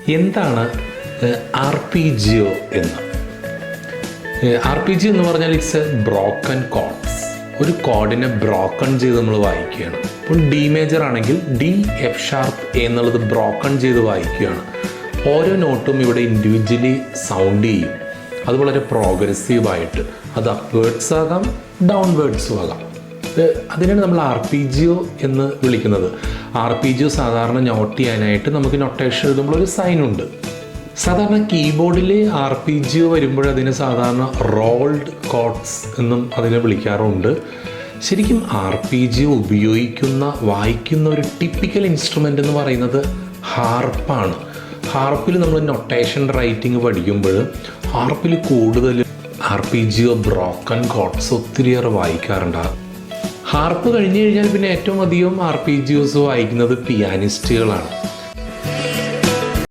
എന്താണ് ആർപീജിയോ എന്ന്? ആർപീജിയോ എന്ന് പറഞ്ഞാൽ ഇറ്റ്സ് എ ബ്രോക്കൺ കോഡ്സ്. ഒരു കോഡിനെ ബ്രോക്കൺ ചെയ്ത് നമ്മൾ വായിക്കുകയാണ്. ഇപ്പോൾ ഡി മേജർ ആണെങ്കിൽ ഡി എഫ് ഷാർപ്പ് എന്നുള്ളത് ബ്രോക്കൺ ചെയ്ത് വായിക്കുകയാണ്. ഓരോ നോട്ടും ഇവിടെ ഇൻഡിവിജ്വലി സൗണ്ട് ചെയ്യും. അത് വളരെ പ്രോഗ്രസീവായിട്ട്. അത് അപ്വേർഡ്സ് ആകാം, ഡൗൺവേർഡ്സും ആകാം. അതിനാണ് നമ്മൾ ആർപീജിയോ എന്ന് വിളിക്കുന്നത്. ആർപീജിയോ സാധാരണ നോട്ട് ചെയ്യാനായിട്ട് നമുക്ക് നൊട്ടേഷൻ എഴുതുമ്പോൾ ഒരു സൈനുണ്ട്. സാധാരണ കീബോർഡിൽ ആർപീജിയോ വരുമ്പോൾ അതിന് സാധാരണ റോൾഡ് കോഡ്സ് എന്നും അതിനെ വിളിക്കാറുണ്ട്. ശരിക്കും ആർപീജിയോ വായിക്കുന്ന ഒരു ടിപ്പിക്കൽ ഇൻസ്ട്രുമെൻ്റ് എന്ന് പറയുന്നത് ഹാർപ്പാണ്. ഹാർപ്പിൽ നമ്മൾ നൊട്ടേഷൻ റൈറ്റിംഗ് പഠിക്കുമ്പോൾ ഹാർപ്പിൽ കൂടുതൽ ആർപീജിയോ ബ്രോക്കൺ കോഡ്സ് ഒത്തിരിയേറെ വായിക്കാറുണ്ടാകും. ഹാർപ്പ് കഴിഞ്ഞ് കഴിഞ്ഞാൽ പിന്നെ ഏറ്റവും അധികം ആർപീജിയോസ് വായിക്കുന്നത് പിയാനിസ്റ്റുകളാണ്.